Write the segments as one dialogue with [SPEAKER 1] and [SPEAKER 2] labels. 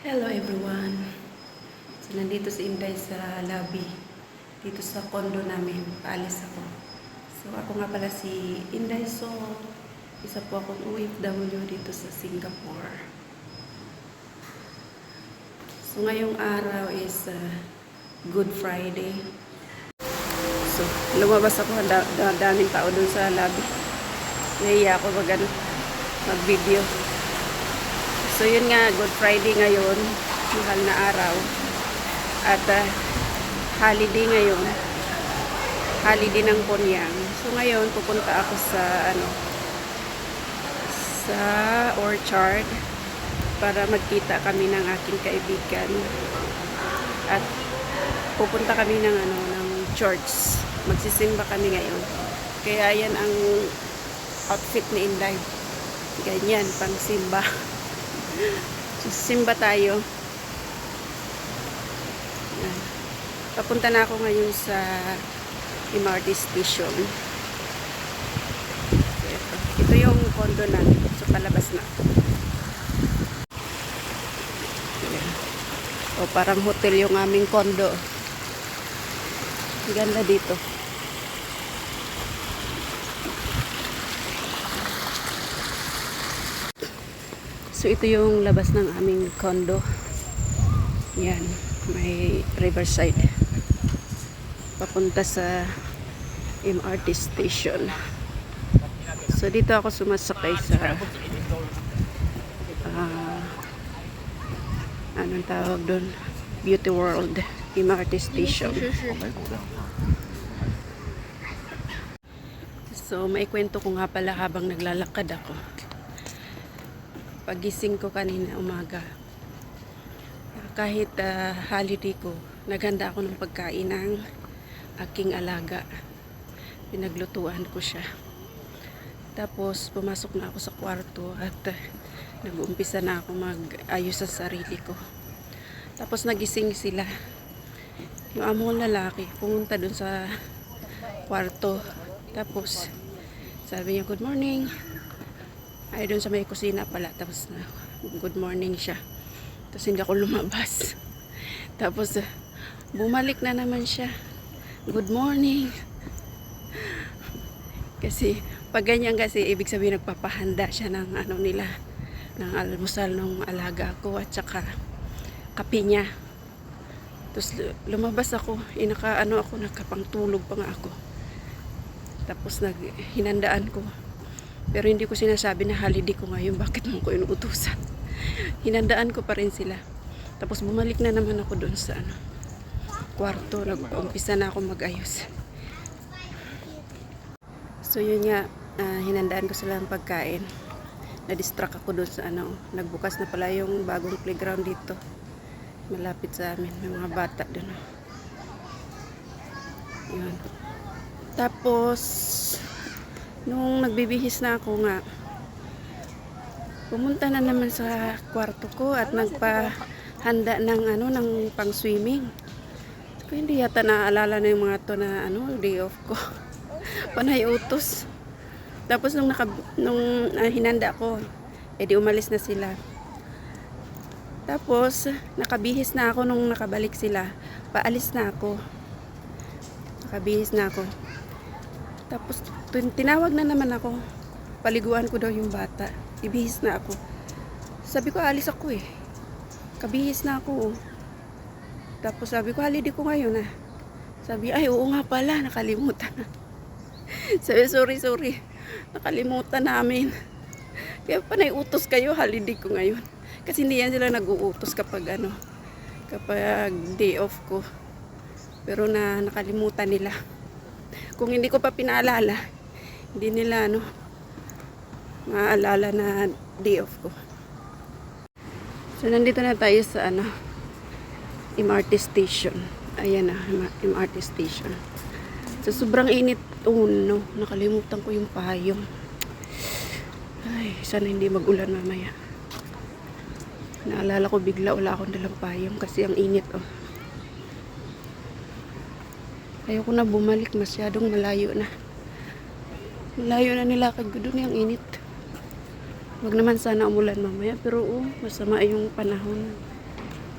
[SPEAKER 1] Hello everyone. So nandito si Inday sa lobby. Dito sa condo namin. Paalis ako. So ako nga pala si Inday. So isa po akong OFW dito sa Singapore. So ngayong araw is Good Friday. So lumabas ako. Daming tao dun sa lobby. Nahiya ako mag-video. So yun nga, Good Friday ngayon, mahal na araw. At holiday ngayon, holiday ng Punyang. So ngayon, pupunta ako sa orchard para magkita kami ng aking kaibigan. At pupunta kami ng church. Magsisimba kami ngayon. Kaya yan ang outfit ni Inday. Ganyan, pang simba. Simba tayo. Papunta na ako ngayon sa MRT station. Ito yung condo namin. So palabas na. O parang hotel yung aming condo. Ganda dito. So ito yung labas ng aming condo. Yan, may riverside. Papunta sa MRT station. So dito ako sumasakay sa anong tawag doon? Beauty World MRT station. So maikwento ko nga pala habang naglalakad ako. Pagising ko kanina umaga, kahit holiday ko, naghanda ako ng pagkain ng aking alaga. Pinaglutuan ko siya. Tapos pumasok na ako sa kwarto at nag-uumpisa na ako mag-ayos sa sarili ko. Tapos nagising sila. Yung amo kong lalaki pumunta dun sa kwarto. Tapos sabi niya, "Good morning." Ay, doon sa may kusina pala. Tapos good morning siya. Tapos hindi ako lumabas. Tapos bumalik na naman siya. Good morning. Kasi pag ganyan kasi ibig sabihin nagpapahanda siya ng ng almusal ng alaga ko at saka kape niya. Tapos lumabas ako. Nakapangtulog pa nga ako. Tapos hinandaan ko. Pero hindi ko sinasabi na holiday ko ngayon. Bakit mo ko inuutusan? Hinandaan ko pa rin sila. Tapos bumalik na naman ako doon sa kwarto. Nag-umpisa na ako mag-ayos. So yun nga, hinandaan ko sila ng pagkain. Na-distract ako doon sa nagbukas na pala yung bagong playground dito. Malapit sa amin. May mga bata doon. Yun. Tapos nung nagbibihis na ako nga, pumunta na naman sa kwarto ko at nagpahanda ng pang-swimming. So, hindi yata naaalala na yung mga to na day off ko. Panay utos. Tapos nung hinanda ko, edi umalis na sila. Tapos nakabihis na ako nung nakabalik sila. Paalis na ako. Nakabihis na ako. Tapos tinawag na naman ako. Paliguan ko daw yung bata. Ibihis na ako. Sabi ko, alis ako eh. Kabihis na ako. Tapos sabi ko, holiday ko ngayon ah. Sabi, ay oo nga pala, nakalimutan na. Sabi, sorry. Nakalimutan namin. Kaya panay utos kayo, holiday ko ngayon. Kasi hindi yan sila nag-uutos kapag day off ko. Pero nakalimutan nila. Kung hindi ko pa pinaalala, hindi nila maalala na day off ko. So nandito na tayo sa MRT station. Ayan na, MRT station. So sobrang init. Nakalimutan ko yung payong. Ay, sana hindi mag-ulan mamaya. Naalala ko bigla wala akong dalang payong kasi ang init Ayoko na bumalik, masyadong malayo na. Malayo na nilakad ko doon, yung init. Wag naman sana umulan mamaya, pero masama yung panahon.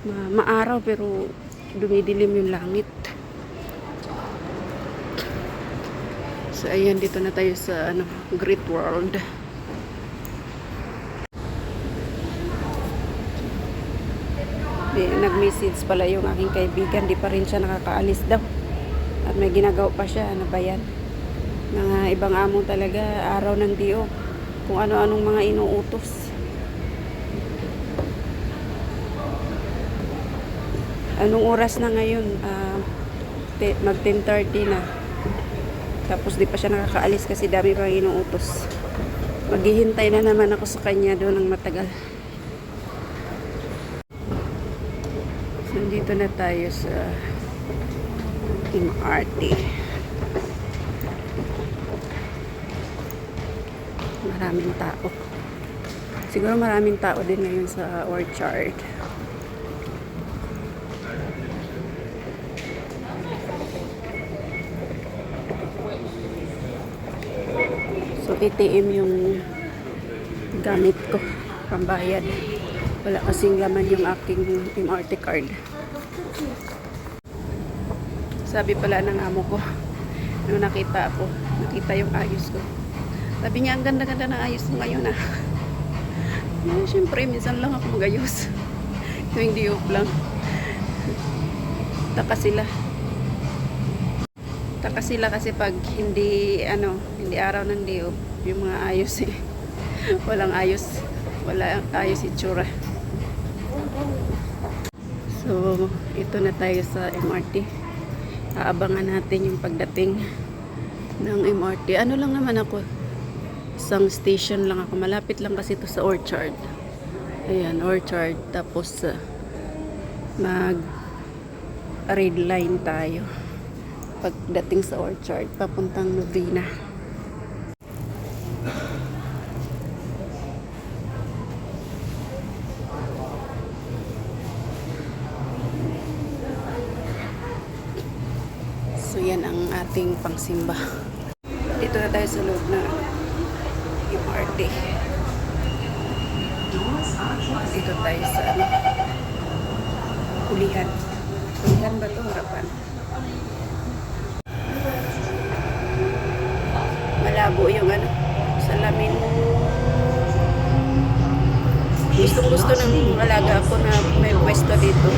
[SPEAKER 1] Maaraw pero dumidilim yung langit. So ayan, dito na tayo sa Great World. Nag-message pala yung aking kaibigan, di pa rin siya nakakaalis daw. At may ginagawa pa siya, ano ba yan? Mga ibang amo talaga, araw ng Dio. Kung ano-anong mga inuutos. Anong oras na ngayon? Mag 10:30 na. Tapos di pa siya nakakaalis kasi dami pang inuutos. Maghihintay na naman ako sa kanya doon ng matagal. So, nandito na tayo sa MRT. Maraming tao. Siguro maraming tao din ngayon sa Orchard. So, ATM yung gamit ko, pambayad. Wala kasing laman yung aking MRT card. Sabi pala ng amo ko, nung nakita yung ayos ko. Sabi niya, ang ganda-ganda ng ayos mo ngayon ah. Siyempre, minsan lang ako magayos. Tuwing diop lang. Taka sila kasi pag hindi araw ng diop, yung mga ayos walang ayos itsura. So, ito na tayo sa MRT. Aabangan natin yung pagdating ng MRT. Ano lang naman ako, isang station lang ako. Malapit lang kasi ito sa Orchard. Ayan, Orchard. Tapos, mag red line tayo. Pagdating sa Orchard, papuntang Novena. So, yan ang ating pangsimba. Dito na tayo sa loob na MRT. Dito tayo sa Ulihan. Ulihan ba ito? Harapan. Malabo yung salamin. Gusto ng alaga ako na may pwesto dito.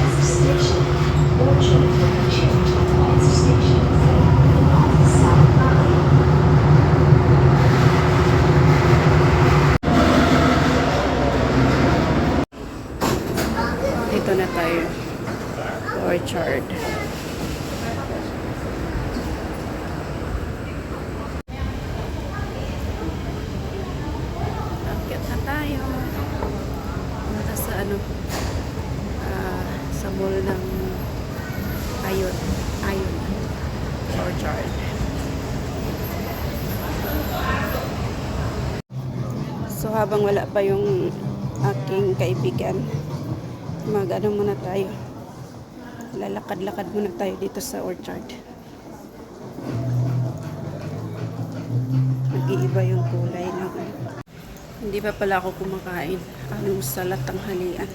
[SPEAKER 1] Dito na tayo. Orchard. Akyat na tayo. Punta sa sa mall ng Ayon. Orchard. So habang wala pa yung aking kaibigan, muna tayo. Lalakad-lakad muna tayo dito sa Orchard. Nag-iiba yung kulay ng hindi pa pala ako kumakain. Anong salat ang halian.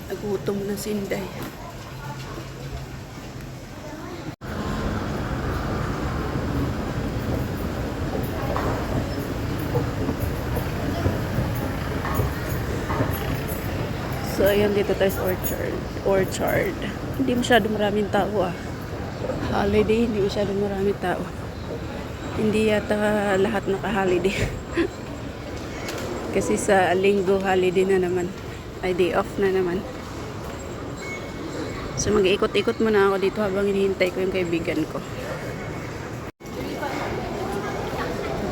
[SPEAKER 1] Nagutom na sinday. So, ayan, dito tayo sa Orchard. Hindi masyadong maraming tao ah. Holiday, hindi masyadong maraming tao. Hindi yata lahat naka-holiday. Kasi sa linggo, holiday na naman. Ay, day off na naman. So, mag-iikot-ikot muna ako dito habang hinihintay ko yung kaibigan ko.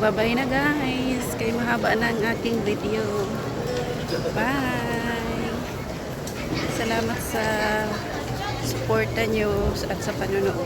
[SPEAKER 1] Bye-bye na guys. Kaya mahaba na ang aking video. Bye! Salamat sa suporta nyo at sa panonood.